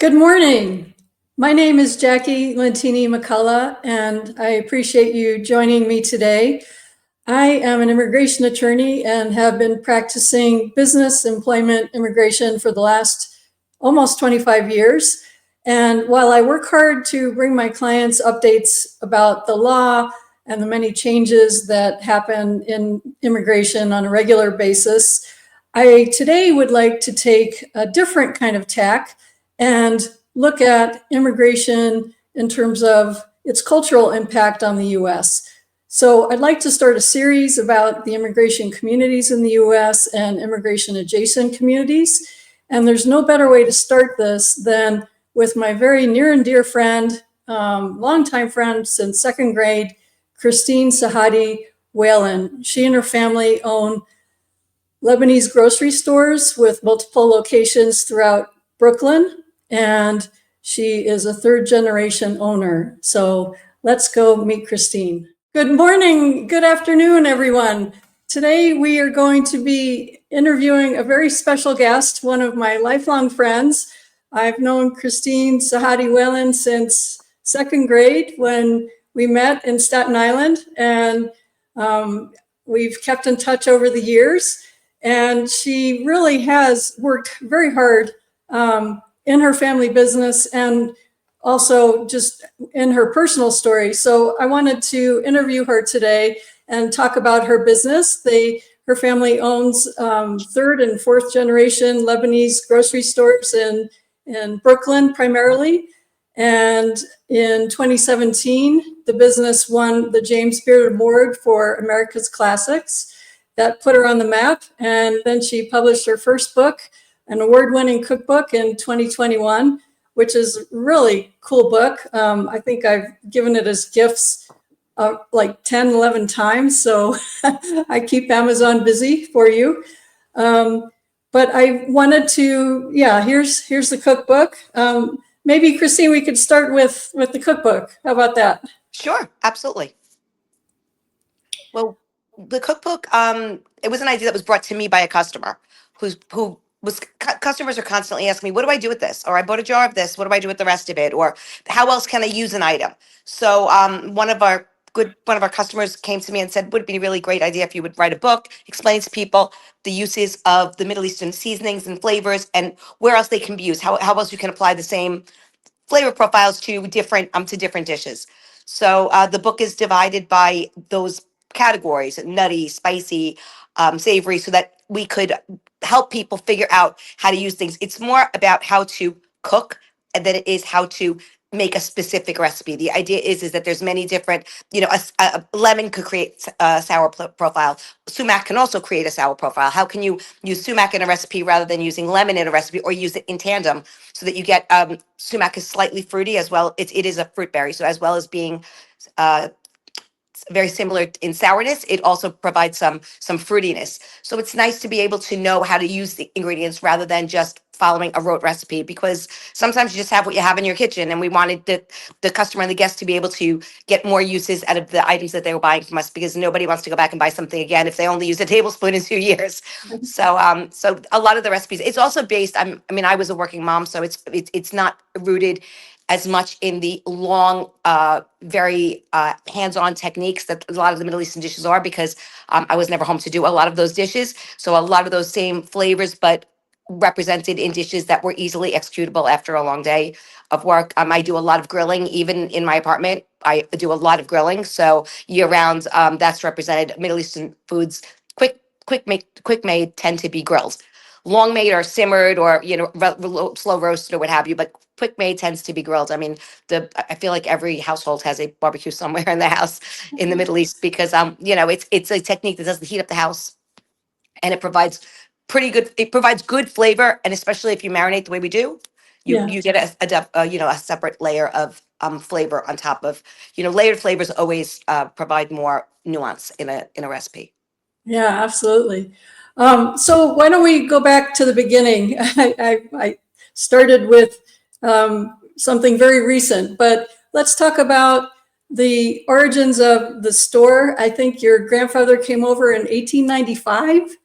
Good morning. My name is Jacki Lentini McCullough, and I appreciate you joining me today. I am an immigration attorney and have been practicing business, employment, immigration for the last almost 25 years. And while I work hard to bring my clients updates about the law and the many changes that happen in immigration on a regular basis, I today would like to take a different kind of tack and look at immigration in terms of its cultural impact on the US. So I'd like to start a series about the immigration communities in the US and immigration adjacent communities. And there's no better way to start this than with my very near and dear friend, longtime friend since second grade, Christine Sahadi Whelan. She and her family own Lebanese grocery stores with multiple locations throughout Brooklyn, and she is a third generation owner. So let's go meet Christine. Good morning, good afternoon, everyone. Today we are going to be interviewing a very special guest, one of my lifelong friends. I've known Christine Sahadi Whelan since second grade when we met in Staten Island, and we've kept in touch over the years. And she really has worked very hard in her family business and also just in her personal story. So I wanted to interview her today and talk about her business. Her family owns third and fourth generation Lebanese grocery stores in Brooklyn primarily. And in 2017, the business won the James Beard Award for America's Classics. That put her on the map. And then she published her first book, an award-winning cookbook in 2021, which is a really cool book. I think I've given it as gifts like 10, 11 times. So I keep Amazon busy for you. But I wanted to, here's the cookbook. Maybe Christine, we could start with the cookbook. How about that? Sure, absolutely. Well, the cookbook, it was an idea that was brought to me by a customer customers are constantly asking me, what do I do with this? Or I bought a jar of this, what do I do with the rest of it? Or how else can I use an item? So one of our customers came to me and said, would it be a really great idea if you would write a book, explain to people the uses of the Middle Eastern seasonings and flavors and where else they can be used, how else you can apply the same flavor profiles to different dishes. So the book is divided by those categories: nutty, spicy, savory, so that we could help people figure out how to use things. It's more about how to cook than it is how to make a specific recipe. The idea is that there's many different, a lemon could create a sour profile. Sumac can also create a sour profile. How can you use sumac in a recipe rather than using lemon in a recipe, or use it in tandem so that you get sumac is slightly fruity as well. It is a fruit berry, so as well as being very similar in sourness, it also provides some fruitiness. So it's nice to be able to know how to use the ingredients rather than just following a rote recipe, because sometimes you just have what you have in your kitchen, and we wanted the customer and the guest to be able to get more uses out of the items that they were buying from us, because nobody wants to go back and buy something again if they only use a tablespoon in 2 years. So a lot of the recipes, it's also based, I was a working mom, so it's not rooted as much in the long, very hands-on techniques that a lot of the Middle Eastern dishes are, because I was never home to do a lot of those dishes. So a lot of those same flavors, but represented in dishes that were easily executable after a long day of work. I do a lot of grilling, even in my apartment. I do a lot of grilling. So year round, that's represented. Middle Eastern foods, quick made tend to be grilled. Long made or simmered or, slow roasted or what have you, but quick made tends to be grilled. I feel like every household has a barbecue somewhere in the house in the Middle East, because it's a technique that doesn't heat up the house, and it provides good flavor, and especially if you marinate the way we do, you get a separate layer of flavor on top of, layered flavors always provide more nuance in a recipe. Yeah, absolutely. So why don't we go back to the beginning? I started with something very recent, but let's talk about the origins of the store. I think your grandfather came over in 1895.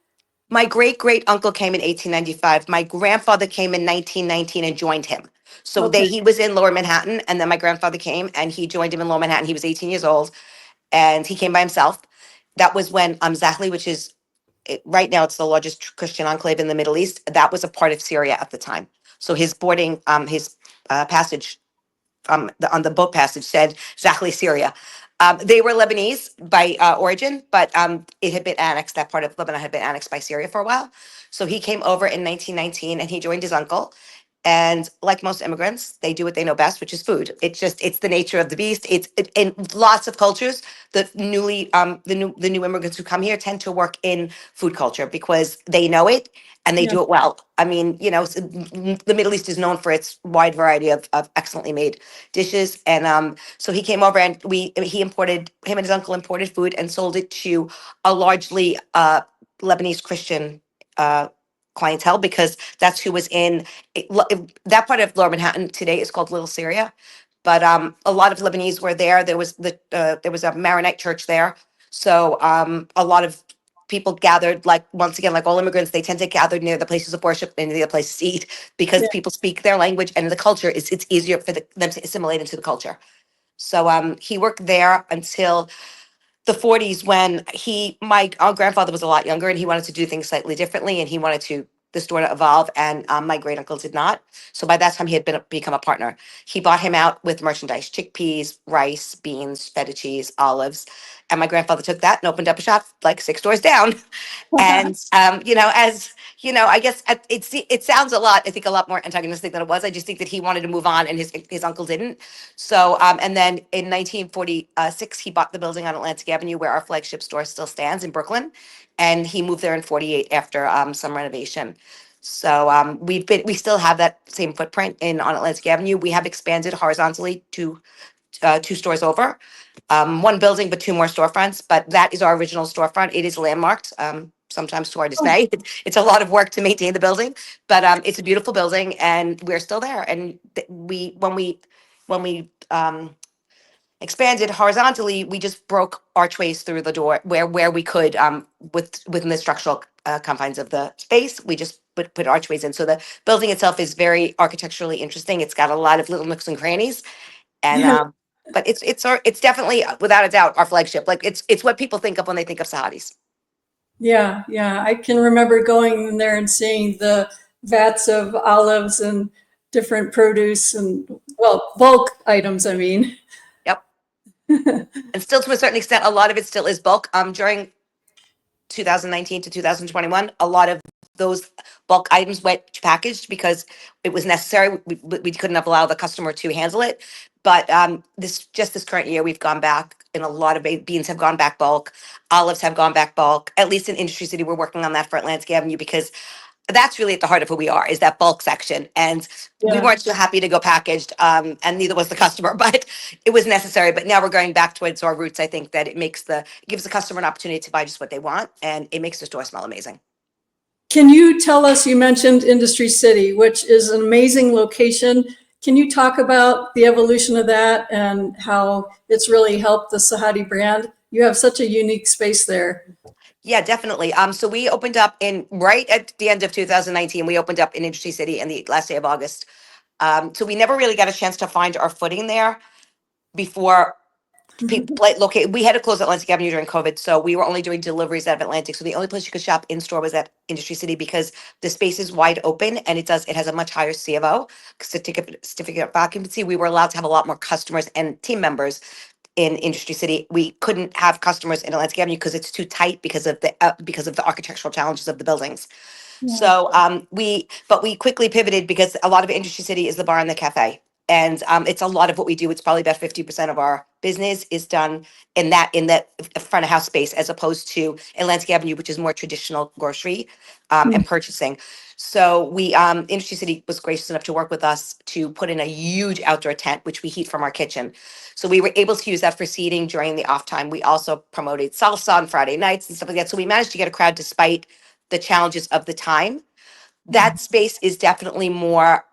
My great uncle came in 1895. My grandfather came in 1919 and joined him. So Okay. he was in Lower Manhattan, and then my grandfather came and he joined him in Lower Manhattan. He was 18 years old, and he came by himself. That was when Zahli, which is right now it's the largest Christian enclave in the Middle East. That was a part of Syria at the time. So his boarding, his passage on the boat passage said Zahli, Syria. They were Lebanese by origin, but it had been annexed. That part of Lebanon had been annexed by Syria for a while. So he came over in 1919 and he joined his uncle. And like most immigrants, they do what they know best, which is food. It's the nature of the beast. In lots of cultures, the new immigrants who come here tend to work in food culture because they know it and they Yeah. do it well. I mean, the Middle East is known for its wide variety of excellently made dishes. And so he came over and him and his uncle imported food and sold it to a largely Lebanese Christian clientele because that's who was in that part of Lower Manhattan today is called Little Syria. But a lot of Lebanese were there. There was a Maronite church there, so a lot of people gathered. Like once again, like all immigrants, they tend to gather near the places of worship and near the places to eat because Yeah. people speak their language and the culture is it's easier for them to assimilate into the culture. So he worked there until the 40s when my our grandfather was a lot younger and he wanted to do things slightly differently and he wanted to the store to evolve and my great uncle did not. So by that time he had become a partner. He bought him out with merchandise, chickpeas, rice, beans, feta cheese, olives. And my grandfather took that and opened up a shop like 6 doors down. And as I guess it sounds a lot. I think a lot more antagonistic than it was. I just think that he wanted to move on, and his uncle didn't. So, and then in 1946, he bought the building on Atlantic Avenue where our flagship store still stands in Brooklyn, and he moved there in '48 after some renovation. So we still have that same footprint in on Atlantic Avenue. We have expanded horizontally to 2 stores over, one building, but 2 more storefronts. But that is our original storefront. It is landmarked, sometimes to our Oh, dismay. It's a lot of work to maintain the building, but it's a beautiful building, and we're still there. And when we expanded horizontally, we just broke archways through the door where we could, within the structural confines of the space. We just put archways in. So the building itself is very architecturally interesting. It's got a lot of little nooks and crannies, and yeah. but it's definitely without a doubt our flagship. Like it's what people think of when they think of Sahadi's. Yeah. Yeah. I can remember going in there and seeing the vats of olives and different produce and, well, bulk items, I mean. Yep. And still to a certain extent, a lot of it still is bulk. During 2019 to 2021, a lot of those bulk items went packaged because it was necessary. We couldn't have allowed the customer to handle it. But this current year, we've gone back, and a lot of beans have gone back bulk. Olives have gone back bulk. At least in Industry City, we're working on that for Atlantic Avenue because that's really at the heart of who we are, is that bulk section. And we Yeah. weren't so happy to go packaged, and neither was the customer, but it was necessary. But now we're going back towards our roots. I think that it gives the customer an opportunity to buy just what they want, and it makes the store smell amazing. Can you tell us, you mentioned Industry City, which is an amazing location. Can you talk about the evolution of that and how it's really helped the Sahadi brand? You have such a unique space there. Yeah, definitely. So we opened up right at the end of 2019. We opened up in Industry City in the last day of August. So we never really got a chance to find our footing there before people locate. We had to close Atlantic Avenue during COVID, so we were only doing deliveries out of Atlantic. So the only place you could shop in store was at Industry City because the space is wide open and it has a much higher C of O, certificate of occupancy. We were allowed to have a lot more customers and team members in Industry City. We couldn't have customers in Atlantic Avenue because it's too tight because of the architectural challenges of the buildings. Yeah. So we quickly pivoted because a lot of Industry City is the bar and the cafe, and it's a lot of what we do. It's probably about 50% of our business is done in that front of house space, as opposed to Atlantic Avenue, which is more traditional grocery and purchasing. So Industry City was gracious enough to work with us to put in a huge outdoor tent, which we heat from our kitchen. So we were able to use that for seating during the off time. We also promoted salsa on Friday nights and stuff like that. So we managed to get a crowd despite the challenges of the time. That space is definitely more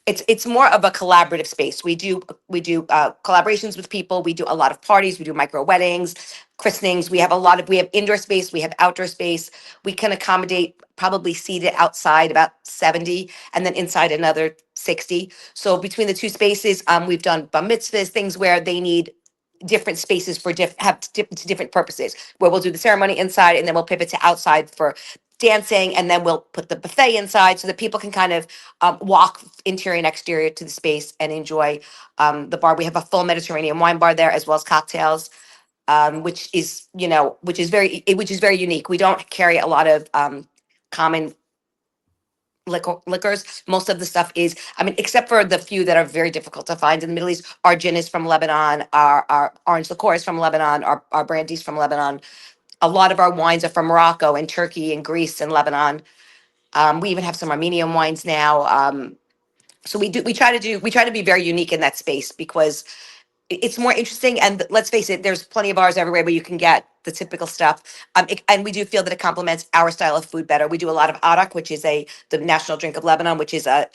it's more of a collaborative space. We do collaborations with people. We do a lot of parties. We do micro weddings, christenings. We have indoor space. We have outdoor space. We can accommodate probably seated outside about 70, and then inside another 60. So between the two spaces, we've done bar mitzvahs, things where they need different spaces for different purposes, where we'll do the ceremony inside and then we'll pivot to outside for dancing, and then we'll put the buffet inside so that people can kind of walk interior and exterior to the space and enjoy the bar. We have a full Mediterranean wine bar there, as well as cocktails, which is, which is very unique. We don't carry a lot of common liquors. Most of the stuff is, I mean, except for the few that are very difficult to find in the Middle East. Our gin is from Lebanon, our orange liqueur is from Lebanon, our brandy's from Lebanon. A lot of our wines are from Morocco and Turkey and Greece and Lebanon. We even have some Armenian wines now. So we try to be very unique in that space, because it's more interesting. And let's face it, there's plenty of bars everywhere where you can get the typical stuff. And we do feel that it complements our style of food better. We do a lot of arak, which is the national drink of Lebanon, which is a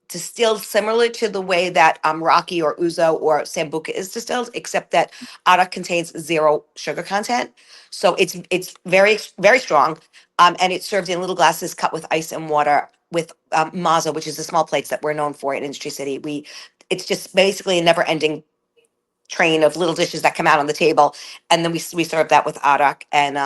distilled similar to the way that raki or ouzo or sambuca is distilled, except that arak contains zero sugar content. So it's very, very strong. And it's served in little glasses cut with ice and water with mazo, which is the small plates that we're known for in Industry City. It's just basically a never ending train of little dishes that come out on the table, and then we serve that with arak, and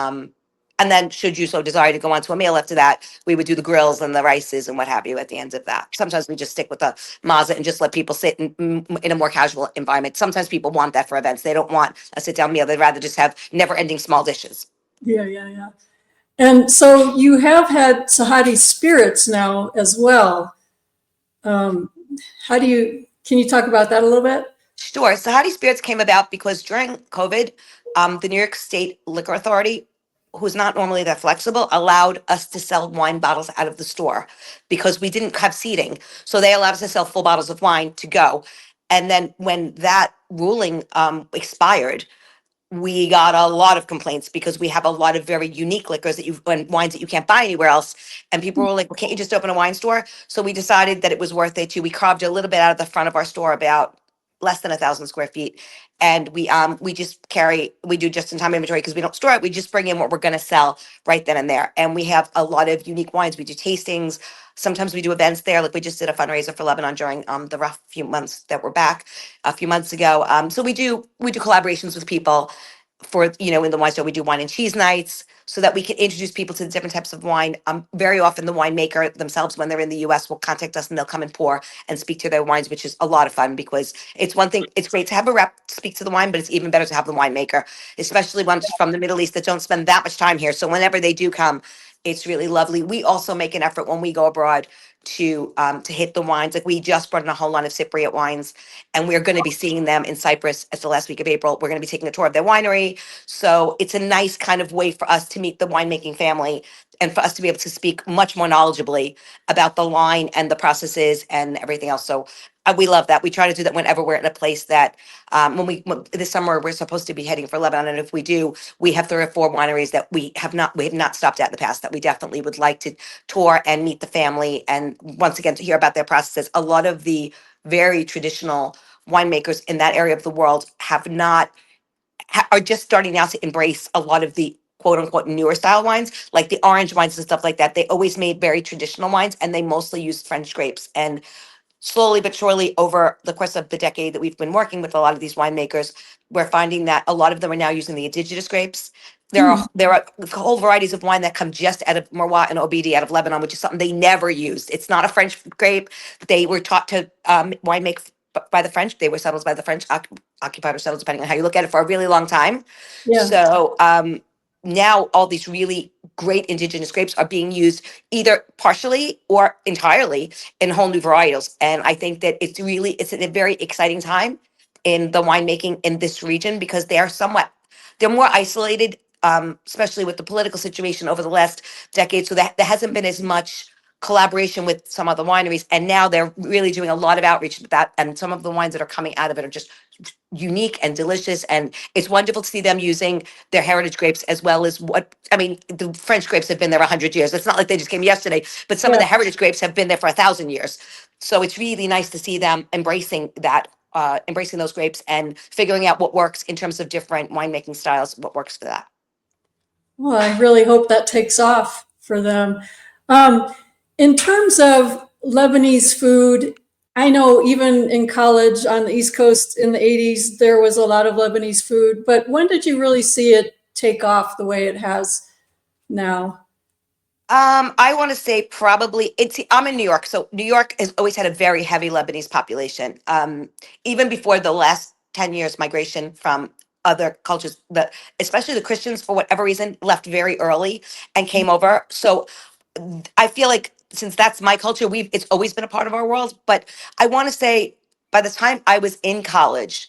then should you so desire to go on to a meal after that, we would do the grills and the rices and what have you at the end of that. Sometimes we just stick with the maza and just let people sit in a more casual environment. Sometimes people want that for events. They don't want a sit down meal. They'd rather just have never ending small dishes. Yeah. And so you have had Sahadi spirits now as well. Can you talk about that a little bit? Sure. Sahadi Spirits came about because during COVID, the New York State Liquor Authority, who's not normally that flexible, allowed us to sell wine bottles out of the store because we didn't have seating. So they allowed us to sell full bottles of wine to go. And then when that ruling expired, we got a lot of complaints because we have a lot of very unique liquors and wines that you can't buy anywhere else. And people were like, well, can't you just open a wine store? So we decided that it was worth it too. We carved a little bit out of the front of our store, about less than 1,000 square feet. And we do just in time inventory because we don't store it. We just bring in what we're going to sell right then and there. And we have a lot of unique wines. We do tastings. Sometimes we do events there. Like we just did a fundraiser for Lebanon during the rough few months that we're back a few months ago. So we do collaborations with people for, in the wine store. We do wine and cheese nights so that we can introduce people to the different types of wine. Very often the winemaker themselves, when they're in the US, will contact us and they'll come and pour and speak to their wines, which is a lot of fun, because it's one thing, it's great to have a rep speak to the wine, but it's even better to have the winemaker, especially ones from the Middle East that don't spend that much time here. So whenever they do come, it's really lovely. We also make an effort when we go abroad to hit the wines. Like we just brought in a whole line of Cypriot wines, and we're going to be seeing them in Cyprus at the last week of April. We're going to be taking a tour of their winery. So it's a nice kind of way for us to meet the winemaking family and for us to be able to speak much more knowledgeably about the line and the processes and everything else. So we love that. We try to do that whenever we're in a place that this summer we're supposed to be heading for Lebanon, and if we do, we have 3 or 4 wineries that we have not stopped at in the past that we definitely would like to tour and meet the family, and once again to hear about their processes. A lot of the very traditional winemakers in that area of the world are just starting now to embrace a lot of the quote unquote newer style wines, like the orange wines and stuff like that. They always made very traditional wines, and they mostly used French grapes. And slowly but surely, over the course of the decade that we've been working with a lot of these winemakers, we're finding that a lot of them are now using the indigenous grapes. There are whole varieties of wine that come just out of Marwa and Obidi out of Lebanon, which is something they never used. It's not a French grape. They were taught to wine make by the French. They were settled by the French, occupied or settled, depending on how you look at it, for a really long time. Yeah. So now all these really great indigenous grapes are being used either partially or entirely in whole new varietals. And I think that it's a very exciting time in the winemaking in this region, because they're more isolated, especially with the political situation over the last decade. So that there hasn't been as much collaboration with some other wineries. And now they're really doing a lot of outreach with that. And some of the wines that are coming out of it are just unique and delicious. And it's wonderful to see them using their heritage grapes as well as the French grapes have been there 100 years. It's not like they just came yesterday, but some of the heritage grapes have been there for 1,000 years. So it's really nice to see them embracing those grapes and figuring out what works in terms of different winemaking styles, what works for that. Well, I really hope that takes off for them. In terms of Lebanese food, I know even in college on the East Coast in the 80s, there was a lot of Lebanese food. But when did you really see it take off the way it has now? I want to say probably I'm in New York, so New York has always had a very heavy Lebanese population. Even before the last 10 years migration from other cultures, especially the Christians, for whatever reason, left very early and came over. So I feel like since that's my culture, it's always been a part of our world. But I want to say by the time I was in college,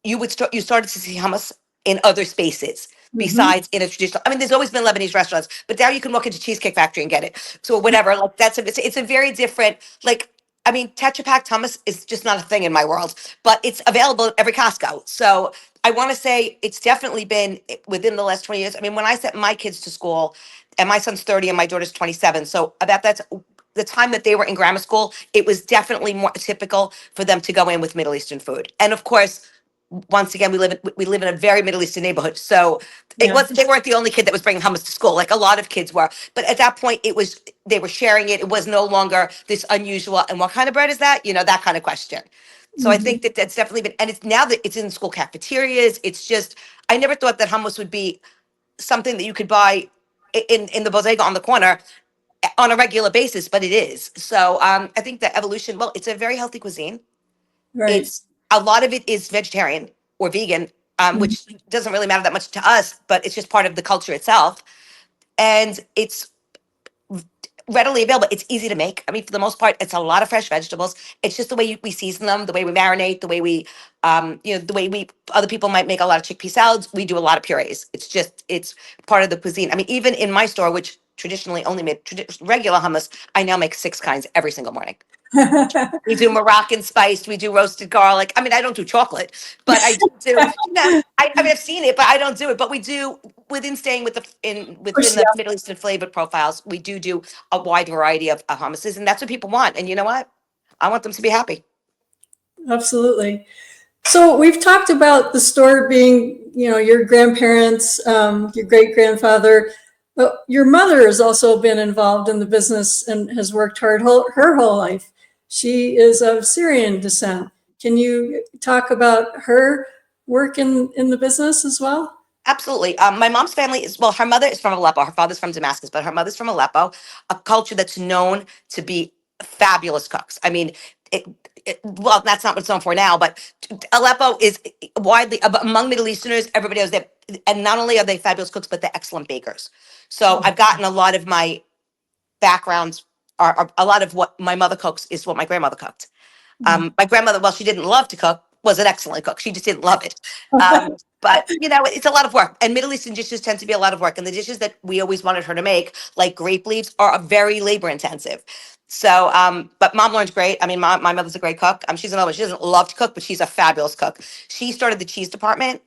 you started to see hummus in other spaces Mm-hmm. besides in a traditional. I mean, there's always been Lebanese restaurants, but now you can walk into Cheesecake Factory and get it. So whatever, like it's a very different like. I mean, Tetra Pak hummus is just not a thing in my world, but it's available at every Costco. So I want to say it's definitely been within the last 20 years. I mean, when I sent my kids to school, and my son's 30 and my daughter's 27, so about that's the time that they were in grammar school, it was definitely more typical for them to go in with Middle Eastern food. And of course, once again, we live in a very Middle Eastern neighborhood, so it Yeah. was they weren't the only kid that was bringing hummus to school. Like a lot of kids were, but at that point, it was they were sharing it. It was no longer this unusual. And what kind of bread is that? You know, that kind of question. So I Mm-hmm. think that that's definitely been, and it's now that it's in school cafeterias. It's just I never thought that hummus would be something that you could buy in the bodega on the corner on a regular basis, but it is. So I think the evolution. Well, it's a very healthy cuisine. Right. It's a lot of it is vegetarian or vegan, Mhm. which doesn't really matter that much to us, but it's just part of the culture itself. And it's readily available. It's easy to make. I mean, for the most part, it's a lot of fresh vegetables. It's just the way we season them, the way we marinate, the way we, the way we, other people might make a lot of chickpea salads. We do a lot of purees. It's part of the cuisine. I mean, even in my store, which traditionally only made regular hummus, I now make 6 kinds every single morning. We do Moroccan spiced. We do roasted garlic. I mean, I don't do chocolate, but I do. I mean, I've seen it, but I don't do it. But we do within staying with Of within course, the yeah. Middle Eastern flavor profiles. We do a wide variety of hummuses, and that's what people want. And you know what? I want them to be happy. Absolutely. So we've talked about the store being, your grandparents, your great grandfather, but your mother has also been involved in the business and has worked hard her whole life. She is of Syrian descent. Can you talk about her work in the business as well? Absolutely. My mom's family is, well, her mother is from Aleppo. Her father's from Damascus, but her mother's from Aleppo, a culture that's known to be fabulous cooks. I mean, it, well, that's not what it's known for now, but Aleppo is widely, among Middle Easterners, everybody knows that. And not only are they fabulous cooks, but they're excellent bakers. So I've gotten a lot of my backgrounds, are a lot of what my mother cooks is what my grandmother cooked. My grandmother, well, she didn't love to cook, was an excellent cook. She just didn't love it. But it's a lot of work, and Middle Eastern dishes tend to be a lot of work. And the dishes that we always wanted her to make, like grape leaves, are very labor intensive. So, but mom learned great. I mean, my mother's a great cook. She's another one. She doesn't love to cook, but she's a fabulous cook. She started the cheese department.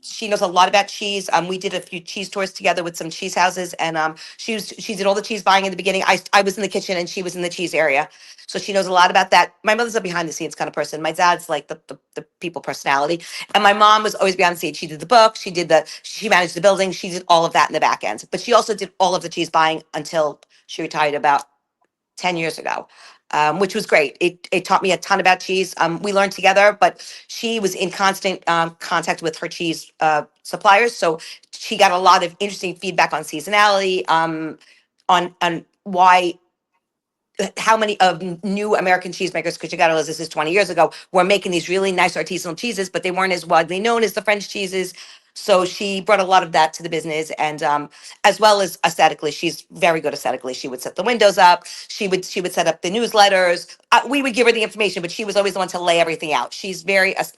She knows a lot about cheese. We did a few cheese tours together with some cheese houses, and she did all the cheese buying in the beginning. I was in the kitchen and she was in the cheese area. So she knows a lot about that. My mother's a behind the scenes kind of person. My dad's like the people personality. And my mom was always behind the scenes. She did the book, she managed the building, she did all of that in the back end. But she also did all of the cheese buying until she retired about 10 years ago. Which was great. It taught me a ton about cheese. We learned together, but she was in constant contact with her cheese suppliers. So she got a lot of interesting feedback on seasonality, on why how many of new American cheesemakers, because you got to realize this is 20 years ago, were making these really nice artisanal cheeses, but they weren't as widely known as the French cheeses. So she brought a lot of that to the business, and as well as aesthetically, she's very good aesthetically. She would set the windows up. She would set up the newsletters. We would give her the information, but she was always the one to lay everything out.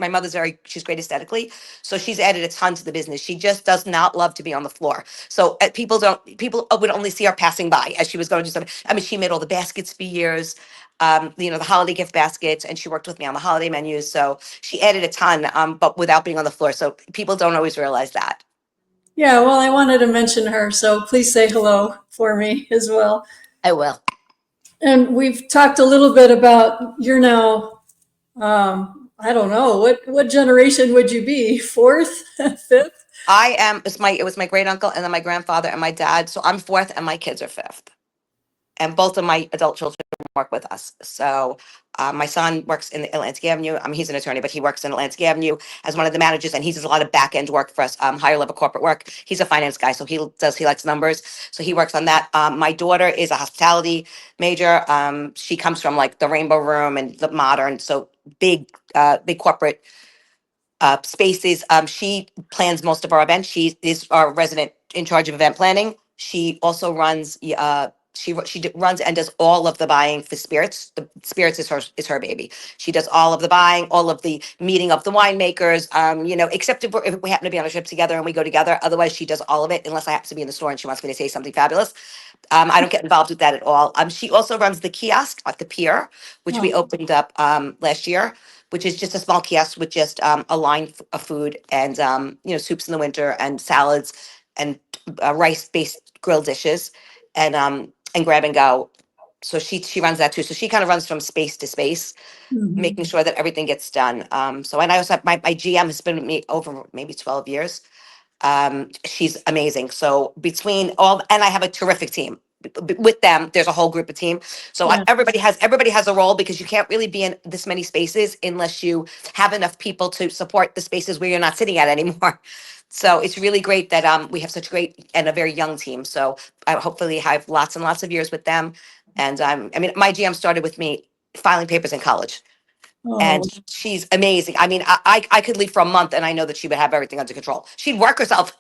My mother's she's great aesthetically, so she's added a ton to the business. She just does not love to be on the floor. So people would only see her passing by as she was going to do something. I mean, she made all the baskets for years, the holiday gift baskets, and she worked with me on the holiday menus. So she added a ton, but without being on the floor. So people don't always realize that. Yeah, well, I wanted to mention her, so please say hello for me as well. I will. And we've talked a little bit about you're now, I don't know, what generation would you be? Fourth, fifth? I am. It was my great uncle, and then my grandfather and my dad. So I'm fourth, and my kids are fifth, and both of my adult children work with us. So my son works in Atlantic Avenue. I mean, he's an attorney, but he works in Atlantic Avenue as one of the managers, and he does a lot of back end work for us, higher level corporate work. He's a finance guy, so he likes numbers, so he works on that. My daughter is a hospitality major. She comes from like the Rainbow Room and the Modern, so big corporate spaces. She plans most of our events. She is our resident in charge of event planning. She also runs. Runs and does all of the buying for spirits. The spirits is her baby. She does all of the buying, all of the meeting of the winemakers. Except if we happen to be on a trip together and we go together. Otherwise, she does all of it unless I happen to be in the store and she wants me to say something fabulous. I don't get involved with that at all. She also runs the kiosk at the pier, which we Oh, opened up last year, which is just a small kiosk with just a line of food and soups in the winter and salads and rice-based grilled dishes and grab and go. So she runs that too. So she kind of runs from space to space, mhm. making sure that everything gets done. And I also have my GM has been with me over maybe 12 years. She's amazing. So between all, and I have a terrific team. With them, there's a whole group of team. So Yeah. everybody has a role because you can't really be in this many spaces unless you have enough people to support the spaces where you're not sitting at anymore. So it's really great that we have such great and a very young team. So I hopefully have lots and lots of years with them. And I mean, my GM started with me filing papers in college and Oh, she's amazing. I mean, I could leave for a month and I know that she would have everything under control. She'd work herself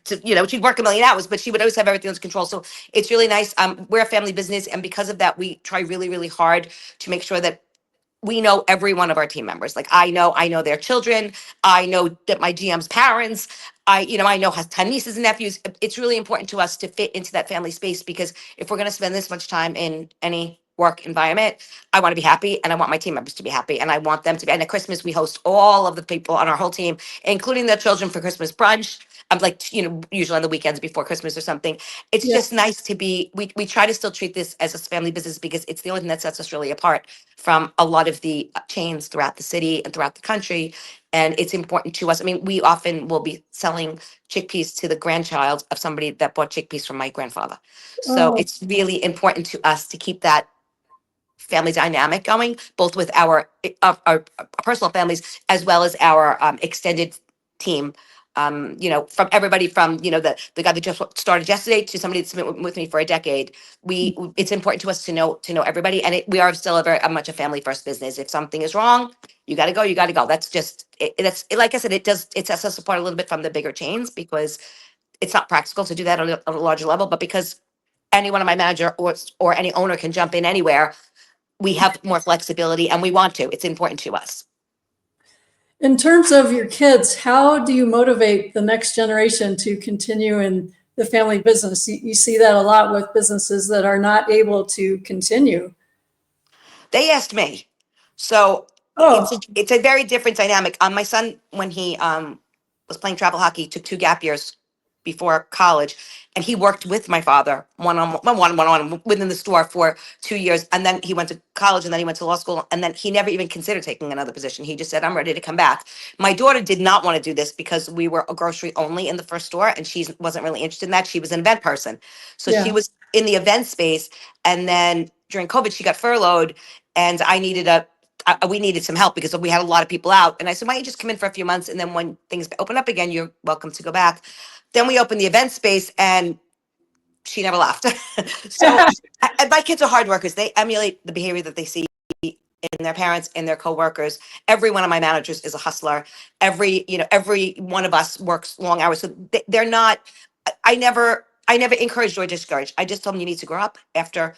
she'd work a million hours, but she would always have everything under control. So it's really nice. We're a family business, and because of that, we try really, really hard to make sure that we know every one of our team members. Like I know their children. I know that my GM's parents. I know has 10 nieces and nephews. It's really important to us to fit into that family space because if we're going to spend this much time in any work environment, I want to be happy and I want my team members to be happy and I want them to be. And at Christmas, we host all of the people on our whole team, including their children for Christmas brunch. I'm like, usually on the weekends before Christmas or something. It's yeah. just nice to be, we try to still treat this as a family business because it's the only thing that sets us really apart from a lot of the chains throughout the city and throughout the country. And it's important to us. I mean, we often will be selling chickpeas to the grandchild of somebody that bought chickpeas from my grandfather. So Oh, it's really important to us to keep that family dynamic going, both with our personal families as well as our extended team. From everybody from the guy that just started yesterday to somebody that's been with me for a decade. It's important to us to know everybody, and we are still a much a family first business. If something is wrong, you got to go. You got to go. That's just like I said, it sets us apart a little bit from the bigger chains because it's not practical to do that on a larger level, but because any one of my manager or any owner can jump in anywhere, we have more flexibility and we want to. It's important to us. in terms of your kids, how do you motivate the next generation to continue in the family business? You see that a lot with businesses that are not able to continue. They asked me. So it's Oh, it's a very different dynamic. My son, when he was playing travel hockey, took 2 gap years before college, and he worked with my father one on one within the store for 2 years, and then he went to college, and then he went to law school, and then he never even considered taking another position. He just said, "I'm ready to come back." My daughter did not want to do this because we were a grocery only in the first store, and she wasn't really interested in that. She was an event person, so she yeah. was in the event space, and then during COVID, she got furloughed and we needed some help because we had a lot of people out. And I said, why don't you just come in for a few months? And then when things open up again, you're welcome to go back. Then we opened the event space and she never left. So my kids are hard workers. They emulate the behavior that they see in their parents and their coworkers. Every one of my managers is a hustler. Every one of us works long hours. So they're not, I never encouraged or discouraged. I just told them you need to grow up after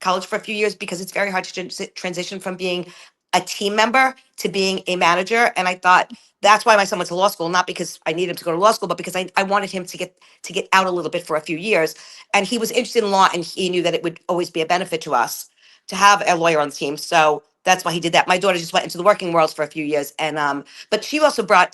college for a few years because it's very hard to transition from being a team member to being a manager. And I thought that's why my son went to law school, not because I needed him to go to law school, but because I wanted him to get out a little bit for a few years. And he was interested in law and he knew that it would always be a benefit to us to have a lawyer on the team. So that's why he did that. My daughter just went into the working world for a few years. And but she also brought,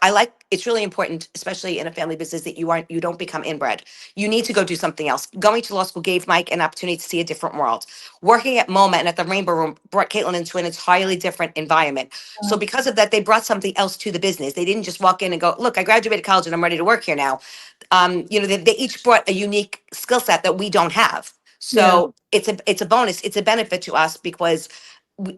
it's really important, especially in a family business, that you don't become inbred. You need to go do something else. Going to law school gave Mike an opportunity to see a different world. Working at MoMA and at the Rainbow Room brought Caitlin into an entirely different environment. So because of that, they brought something else to the business. They didn't just walk in and go, look, I graduated college and I'm ready to work here now. They each brought a unique skill set that we don't have. Yeah. So it's a bonus. It's a benefit to us because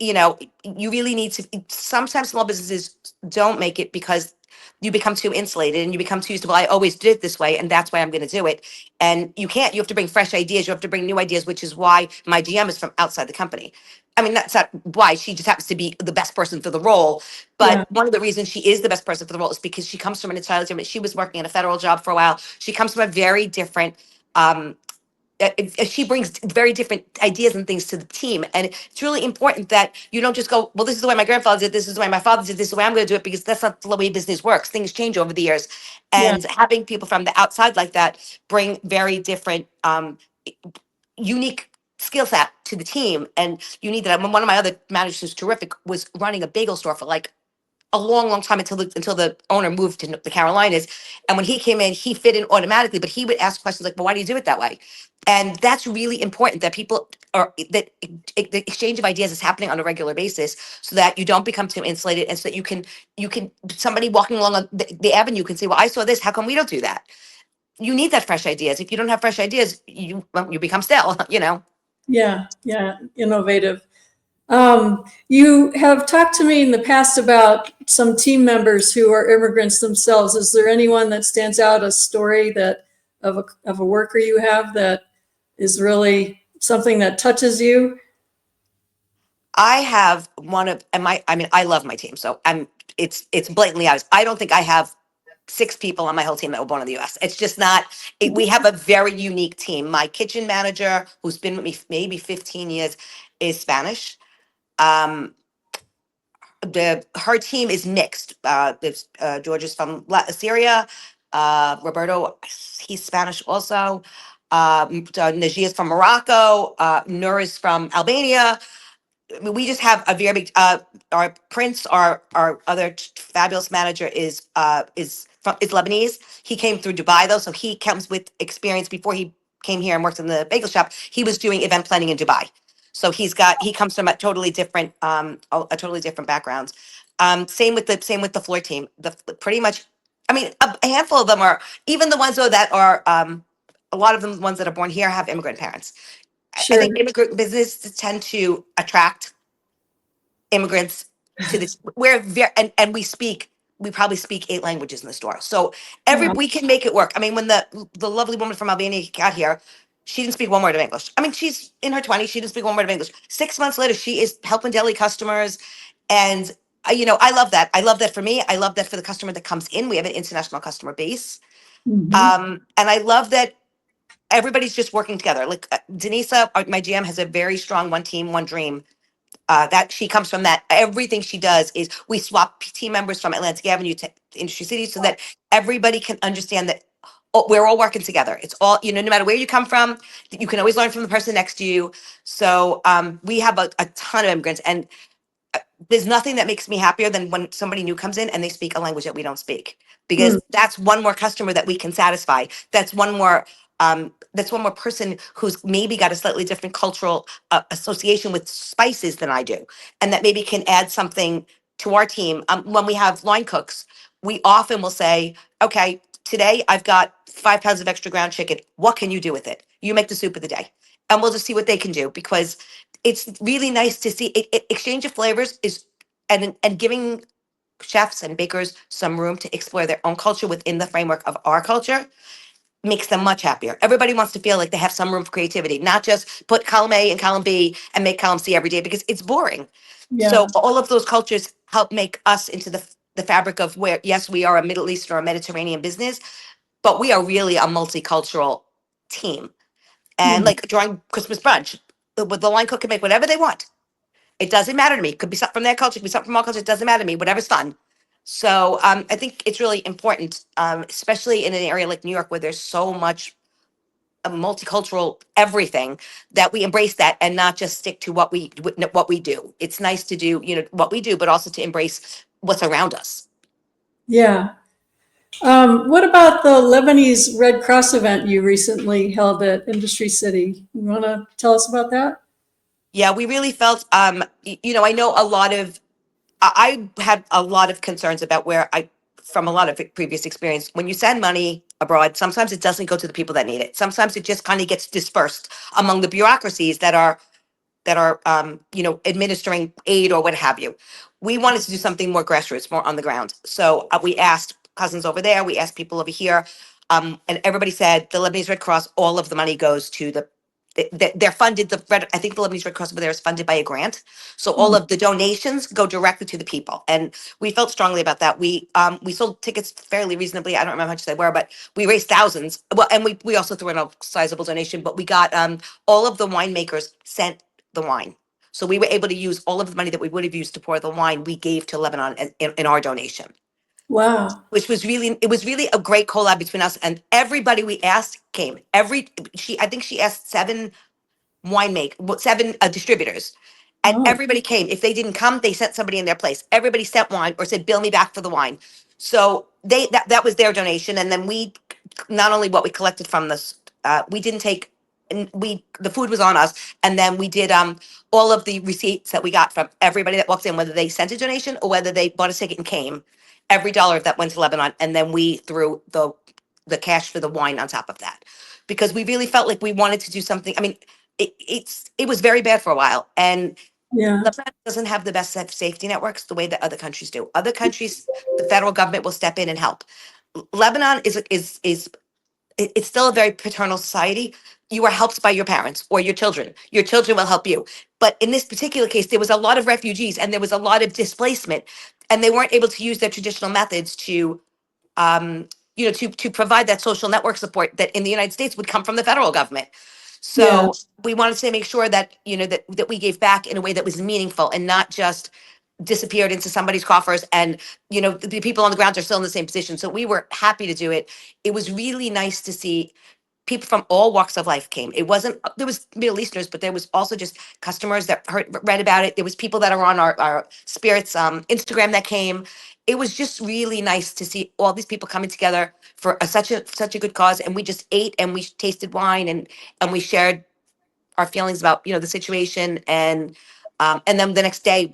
you really need to. Sometimes small businesses don't make it because you become too insulated and you become too used to, well, I always did it this way and that's why I'm going to do it. And you can't. You have to bring fresh ideas. You have to bring new ideas, which is why my GM is from outside the company. I mean, that's not why. She just happens to be the best person for the role. But Yeah. one of the reasons she is the best person for the role is because she comes from an entirely different. She was working in a federal job for a while. She comes from a very different. She brings very different ideas and things to the team, and it's really important that you don't just go, well, this is the way my grandfather did, this is the way my father did, this is the way I'm going to do it, because that's not the way business works. Things change over the years, Yeah. and having people from the outside like that bring very different unique skill set to the team. And you need that. One of my other managers who's terrific was running a bagel store for like a long, long time until the owner moved to the Carolinas. And when he came in, he fit in automatically, but he would ask questions like, well, why do you do it that way? And that's really important that people are that the exchange of ideas is happening on a regular basis so that you don't become too insulated, and so that you can somebody walking along the avenue can say, well, I saw this, how come we don't do that? You need that fresh ideas. If you don't have fresh ideas, you become stale, Yeah. Yeah. Innovative. You have talked to me in the past about some team members who are immigrants themselves. Is there anyone that stands out, a story that of a worker you have that is really something that touches you? I have one of, and I mean, I love my team. So it's blatantly obvious. I don't think I have 6 people on my whole team that were born in the US. It's just not, we have a very unique team. My kitchen manager, who's been with me maybe 15 years, is Spanish. Um, her team is mixed. There's George is from Syria. Roberto, he's Spanish also. Najee is from Morocco. Nur is from Albania. I mean, we just have a very big. Our Prince, our other fabulous manager is Lebanese. He came through Dubai though, so he comes with experience. Before he came here and worked in the bagel shop, he was doing event planning in Dubai. So he comes from a totally different a totally different background. Same with the floor team. Pretty much, I mean, a handful of them are, even the ones though that are a lot of them, the ones that are born here, have immigrant parents. I Sure. think immigrant businesses tend to attract immigrants to this. We're very, and we probably speak 8 languages in the store. So Wow. we can make it work. I mean, when the lovely woman from Albania got here, she didn't speak one word of English. I mean, she's in her 20s, she didn't speak one word of English. 6 months later, she is helping deli customers. And I love that. I love that for me. I love that for the customer that comes in. We have an international customer base. Mhm. And I love that everybody's just working together. Like Denisa, my GM, has a very strong one team, one dream. That she comes from that. Everything she does is we swap team members from Atlantic Avenue to Industry City so that everybody can understand that, oh, we're all working together. It's all, no matter where you come from, you can always learn from the person next to you. So we have a ton of immigrants, and there's nothing that makes me happier than when somebody new comes in and they speak a language that we don't speak, Mm. because that's one more customer that we can satisfy. That's one more person who's maybe got a slightly different cultural association with spices than I do, and that maybe can add something to our team. When we have line cooks, we often will say, okay, today I've got 5 pounds of extra ground chicken. What can you do with it? You make the soup of the day, and we'll just see what they can do, because it's really nice to see exchange of flavors is, and giving chefs and bakers some room to explore their own culture within the framework of our culture makes them much happier. Everybody wants to feel like they have some room for creativity, not just put column A and column B and make column C every day, because it's boring. Yeah. So all of those cultures help make us into the fabric of where, yes, we are a Middle Eastern or a Mediterranean business, but we are really a multicultural team. And Mm. like during Christmas brunch, the line cook can make whatever they want. It doesn't matter to me. It could be something from their culture, it could be something from our culture. It doesn't matter to me. Whatever's fun. So I think it's really important, especially in an area like New York where there's so much multicultural everything, that we embrace that and not just stick to what we do. It's nice to do what we do, but also to embrace what's around us. Yeah. What about the Lebanese Red Cross event you recently held at Industry City? You want to tell us about that? Yeah, we really felt. I know a lot of. I had a lot of concerns about from a lot of previous experience. When you send money abroad, sometimes it doesn't go to the people that need it. Sometimes it just kind of gets dispersed among the bureaucracies that are administering aid or what have you. We wanted to do something more grassroots, more on the ground. So we asked cousins over there, we asked people over here, and everybody said the Lebanese Red Cross. All of the money goes to they're funded. I think the Lebanese Red Cross over there is funded by a grant, so all of the donations go directly to the people. And we felt strongly about that. We sold tickets fairly reasonably. I don't remember how much they were, but we raised thousands. Well, and we also threw in a sizable donation. But we got all of the winemakers sent the wine. So we were able to use all of the money that we would have used to pour the wine we gave to Lebanon in our donation, Wow. which was really a great collab between us, and everybody we asked came. I think she asked seven distributors, and Oh, everybody came. If they didn't come, they sent somebody in their place. Everybody sent wine or said, bill me back for the wine. So that was their donation. And then we, not only what we collected from this, we didn't take, and the food was on us. And then we did all of the receipts that we got from everybody that walked in, whether they sent a donation or whether they bought a ticket and came, every dollar of that went to Lebanon. And then we threw the cash for the wine on top of that, because we really felt like we wanted to do something. I mean, it was very bad for a while, and yeah. Lebanon doesn't have the best safety networks the way that other countries do. Other countries, the federal government will step in and help. Lebanon it's still a very paternal society. You are helped by your parents or your children. Your children will help you. But in this particular case, there was a lot of refugees and there was a lot of displacement, and they weren't able to use their traditional methods to to provide that social network support that in the United States would come from the federal government. Yeah. So we wanted to make sure that that we gave back in a way that was meaningful and not just disappeared into somebody's coffers, and the people on the ground are still in the same position. So we were happy to do it. It was really nice to see people from all walks of life came. It wasn't, there was Middle Easterners, but there was also just customers that read about it. There was people that are on our spirits Instagram that came. It was just really nice to see all these people coming together for such a good cause. And we just ate and we tasted wine, and we shared our feelings about the situation. And then the next day,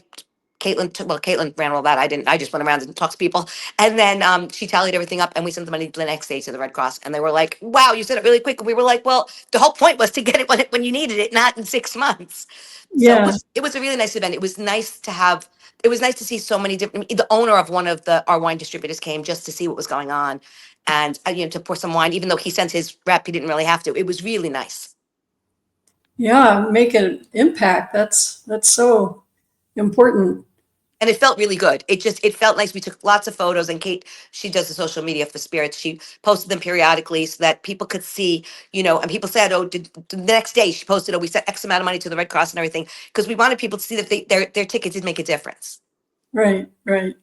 Caitlin ran all that. I didn't. I just went around and talked to people, and then she tallied everything up, and we sent the money the next day to the Red Cross. And they were like, "Wow, you said it really quick." And we were like, "Well, the whole point was to get it when you needed it, not in 6 months." So Yeah. it was a really nice event. It was nice to have. It was nice to see so many different. The owner of one of our wine distributors came just to see what was going on, and to pour some wine. Even though he sent his rep, he didn't really have to. It was really nice. Yeah. Make an impact. That's so important. And it felt really good. It felt nice. We took lots of photos, and Kate, she does the social media for Spirits. She posted them periodically so that people could see, and people said, oh, the next day she posted, oh, we sent X amount of money to the Red Cross and everything, because we wanted people to see that their ticket did make a difference. Right. Right.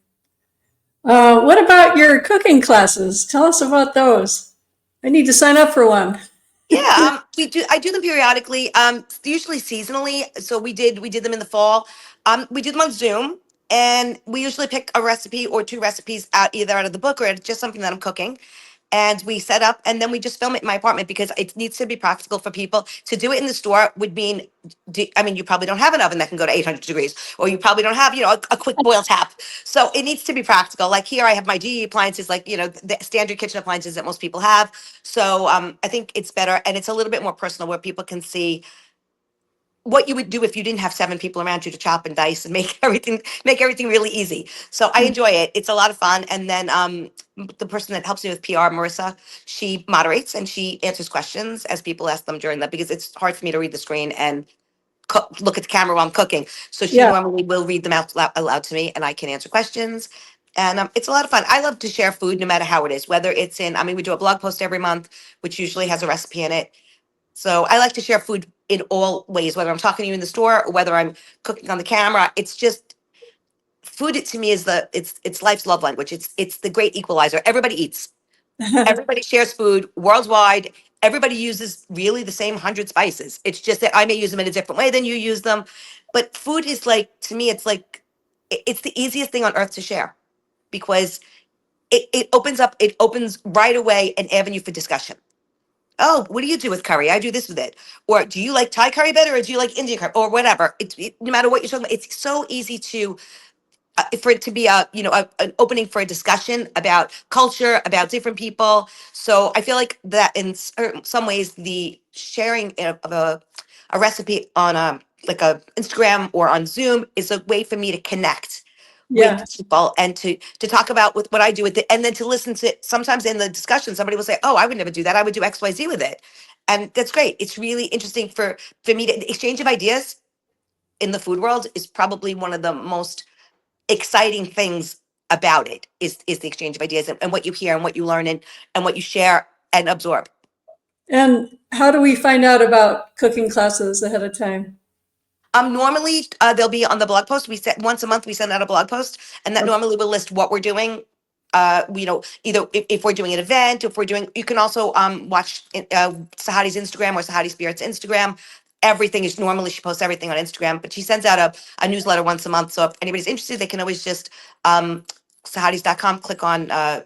What about your cooking classes? Tell us about those. I need to sign up for one. Yeah, I do them periodically. Usually seasonally. So we did them in the fall. We did them on Zoom, and we usually pick a recipe or two recipes either out of the book or just something that I'm cooking. And we set up, and then we just film it in my apartment, because it needs to be practical for people. To do it in the store would mean, I mean, you probably don't have an oven that can go to 800 degrees, or you probably don't have, a quick boil tap. So it needs to be practical. Like here, I have my GE appliances, like, the standard kitchen appliances that most people have. So I think it's better, and it's a little bit more personal, where people can see what you would do if you didn't have seven people around you to chop and dice and make everything really easy. So I enjoy it. It's a lot of fun. And then the person that helps me with PR, Marissa, she moderates and she answers questions as people ask them during that, because it's hard for me to read the screen and look at the camera while I'm cooking. So she Yeah. normally will read them out aloud to me, and I can answer questions. And it's a lot of fun. I love to share food no matter how it is, whether it's I mean, we do a blog post every month, which usually has a recipe in it. So I like to share food in all ways, whether I'm talking to you in the store or whether I'm cooking on the camera. It's just food. To me is it's life's love language. It's the great equalizer. Everybody eats. Everybody shares food worldwide. Everybody uses really the same 100 spices. It's just that I may use them in a different way than you use them. But food is like, to me, it's like it's the easiest thing on earth to share, because it opens right away an avenue for discussion. Oh, what do you do with curry? I do this with it. Or do you like Thai curry better, or do you like Indian curry, or whatever? No matter what you're talking about, it's so easy to for it to be an opening for a discussion about culture, about different people. So I feel like that in some ways the sharing of a recipe on like a Instagram or on Zoom is a way for me to connect with Yeah. people and to talk about with what I do with it, and then to listen to, sometimes in the discussion somebody will say, oh, I would never do that, I would do XYZ with it. And that's great. It's really interesting for me to, the exchange of ideas in the food world is probably one of the most exciting things about it, is the exchange of ideas and what you hear and what you learn and what you share and absorb. And how do we find out about cooking classes ahead of time? Normally, they'll be on the blog post. We set once a month. We send out a blog post, and that normally will list what we're doing. Either if we're doing an event, if we're doing, you can also watch Sahadi's Instagram or Sahadi Spirit's Instagram. Everything is normally, she posts everything on Instagram, but she sends out a newsletter once a month. So if anybody's interested, they can always just sahadis.com, click on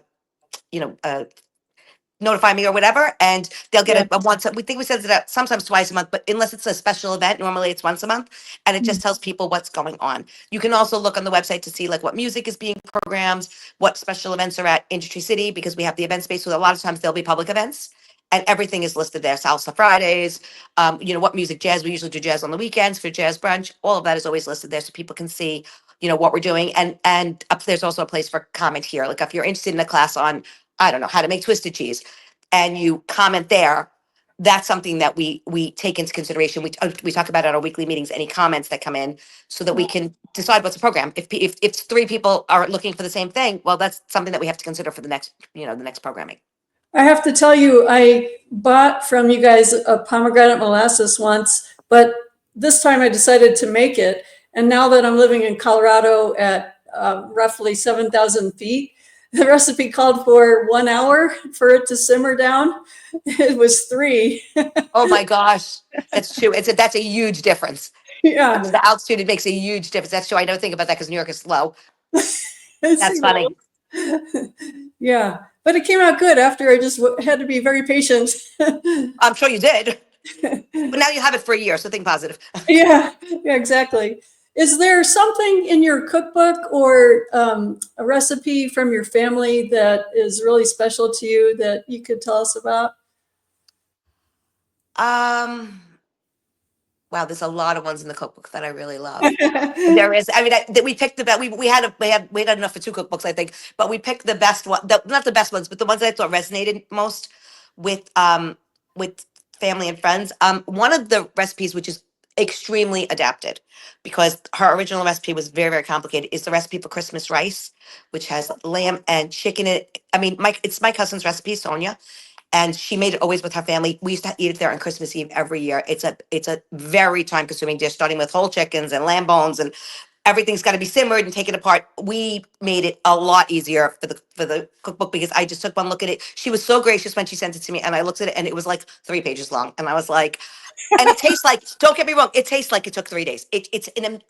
notify me or whatever, and they'll get Yeah. a once. We think we send it out sometimes twice a month, but unless it's a special event, normally it's once a month, and it just tells people what's going on. You can also look on the website to see like what music is being programmed, what special events are at Industry City, because we have the event space. So a lot of times there'll be public events. And everything is listed there. Salsa Fridays, what music, jazz. We usually do jazz on the weekends for jazz brunch. All of that is always listed there, so people can see, what we're doing. And up there's also a place for comment here. Like if you're interested in a class on, I don't know, how to make twisted cheese, and you comment there, that's something that we take into consideration. We talk about at our weekly meetings any comments that come in, so that we can decide what's a program. If three people are looking for the same thing, well, that's something that we have to consider for the next programming. I have to tell you, I bought from you guys a pomegranate molasses once, but this time I decided to make it. And now that I'm living in Colorado at roughly 7,000 feet, the recipe called for 1 hour for it to simmer down. It was 3. Oh my gosh, that's true. That's a huge difference. I Yeah. mean, the altitude, it makes a huge difference. That's true. I don't think about that because New York is slow. That's funny. Yeah, but it came out good after I just had to be very patient. I'm sure you did, but now you have it for a year, so think positive. Yeah, yeah, exactly. Is there something in your cookbook or a recipe from your family that is really special to you that you could tell us about? Um, wow, there's a lot of ones in the cookbook that I really love. There is. I mean, we picked the best. We had enough for 2 cookbooks, I think, but we picked the best one. Not the best ones, but the ones that I thought resonated most with family and friends. One of the recipes, which is extremely adapted, because her original recipe was very, very complicated, is the recipe for Christmas rice, which has lamb and chicken in it. I mean, it's my cousin's recipe, Sonia, and she made it always with her family. We used to eat it there on Christmas Eve every year. It's a very time consuming dish, starting with whole chickens and lamb bones, and everything's got to be simmered and taken apart. We made it a lot easier for the cookbook, because I just took one look at it. She was so gracious when she sent it to me, and I looked at it, and it was like 3 pages long, and I was like, and it tastes like, don't get me wrong, it tastes like it took 3 days.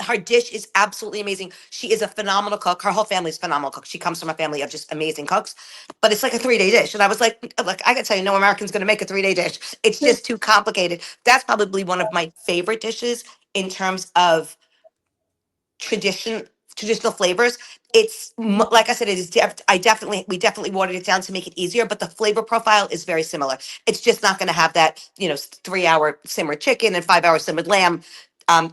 Her dish is absolutely amazing. She is a phenomenal cook. Her whole family is phenomenal cook. She comes from a family of just amazing cooks, but it's like a 3-day dish. And I was like, look, I gotta tell you, no American's gonna make a 3-day dish. It's just too complicated. That's probably one of my favorite dishes in terms of traditional flavors. It's like I said, it is. We definitely watered it down to make it easier, but the flavor profile is very similar. It's just not going to have that 3-hour simmered chicken and 5-hour simmered lamb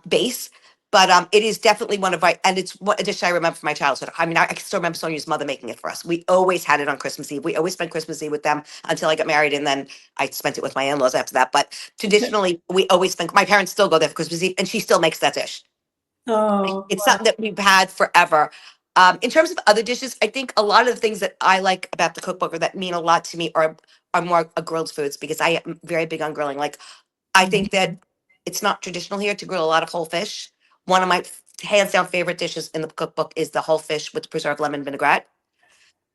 base. But it is definitely one of my, and it's a dish I remember from my childhood. I mean, I can still remember Sonia's mother making it for us. We always had it on Christmas Eve. We always spent Christmas Eve with them until I got married, and then I spent it with my in-laws after that. But traditionally, we always spent. My parents still go there for Christmas Eve, and she still makes that dish. Oh, It's something that we've had forever. In terms of other dishes, I think a lot of the things that I like about the cookbook, or that mean a lot to me, are more grilled foods, because I am very big on grilling. Like, I think that it's not traditional here to grill a lot of whole fish. One of my hands down favorite dishes in the cookbook is the whole fish with preserved lemon vinaigrette,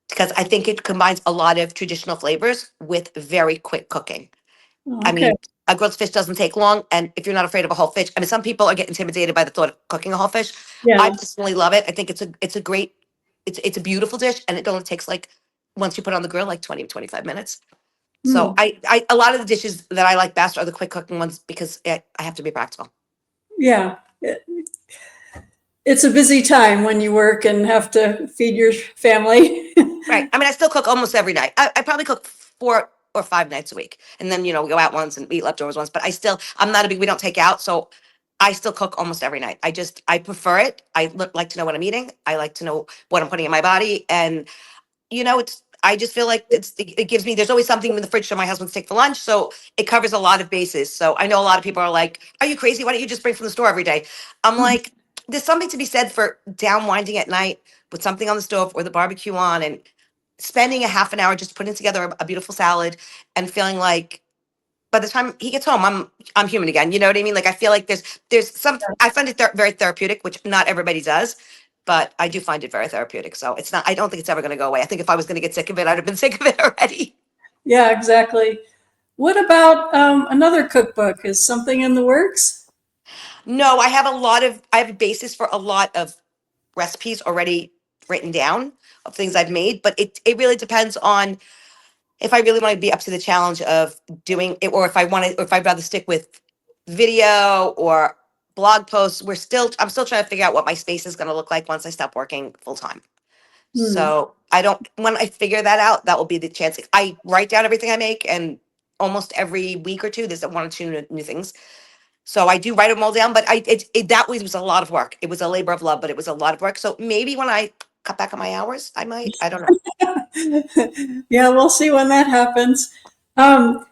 because I think it combines a lot of traditional flavors with very quick cooking. I okay. mean, a grilled fish doesn't take long, and if you're not afraid of a whole fish, I mean, some people are getting intimidated by the thought of cooking a whole fish. I Yeah. personally love it. I think it's a great, it's a beautiful dish, and it only takes like, once you put it on the grill, like 20 to 25 minutes. So Hmm. a lot of the dishes that I like best are the quick cooking ones, because I have to be practical. Yeah. it's a busy time when you work and have to feed your family. Right. I mean, I still cook almost every night. I probably cook 4 or 5 nights a week. And then, we go out once and eat leftovers once. But I'm not a big, we don't take out. So I still cook almost every night. I prefer it. Like to know what I'm eating. I like to know what I'm putting in my body. And I just feel like it gives me, there's always something in the fridge for my husband to take for lunch. So it covers a lot of bases. So I know a lot of people are like, are you crazy? Why don't you just bring from the store every day? I'm like, there's something to be said for down winding at night with something on the stove or the barbecue on and spending a half an hour just putting together a beautiful salad and feeling like by the time he gets home, I'm human again. You know what I mean? Like I feel like there's some, I find it very therapeutic, which not everybody does, but I do find it very therapeutic. So it's not, I don't think it's ever going to go away. I think if I was going to get sick of it, I'd have been sick of it already. Yeah, exactly. What about another cookbook? Is something in the works? No, I have a basis for a lot of recipes already written down of things I've made, but it really depends on if I really want to be up to the challenge of doing it, or if or if I'd rather stick with video or blog posts. I'm still trying to figure out what my space is going to look like once I stop working full time. Hmm. So when I figure that out, that will be the chance. I write down everything I make, and almost every week or two, there's one or two new things. So I do write them all down, but that was a lot of work. It was a labor of love, but it was a lot of work. So maybe when I cut back on my hours, I don't know. Yeah, we'll see when that happens.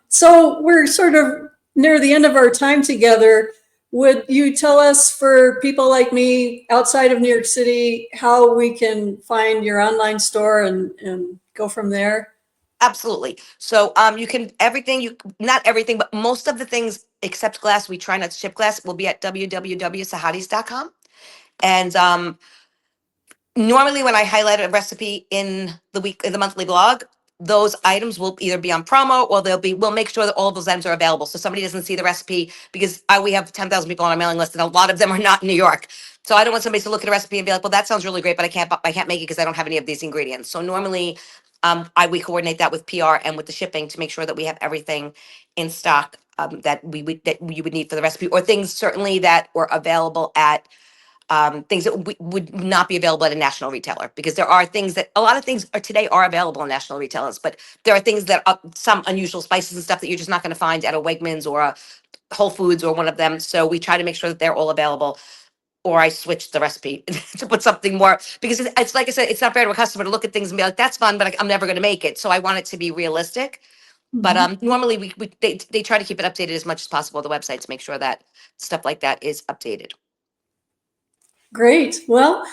So we're sort of near the end of our time together. Would you tell us, for people like me outside of New York City, how we can find your online store and go from there? Absolutely. So you can not everything, but most of the things except glass, we try not to ship glass, will be at www.sahadis.com. And normally when I highlight a recipe in the monthly blog, those items will either be on promo or we'll make sure that all of those items are available. So somebody doesn't see the recipe because we have 10,000 people on our mailing list and a lot of them are not in New York. So I don't want somebody to look at a recipe and be like, well, that sounds really great, but I can't make it because I don't have any of these ingredients. So normally we coordinate that with PR and with the shipping to make sure that we have everything in stock that you would need for the recipe, or things certainly that were available at things that would not be available at a national retailer, because there are things that a lot of things are today are available in national retailers, but there are things that are some unusual spices and stuff that you're just not going to find at a Wegmans or a Whole Foods or one of them. So we try to make sure that they're all available, or I switch the recipe to put something more, because it's like I said, it's not fair to a customer to look at things and be like, that's fun, but I'm never going to make it. So I want it to be realistic. But Mhm. normally they try to keep it updated as much as possible, the website, to make sure that stuff like that is updated. Great. Well,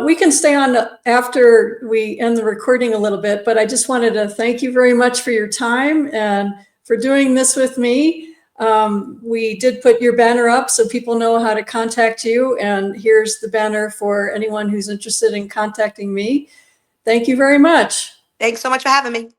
we can stay on after we end the recording a little bit, but I just wanted to thank you very much for your time and for doing this with me. We did put your banner up so people know how to contact you, and here's the banner for anyone who's interested in contacting me. Thank you very much. Thanks so much for having me.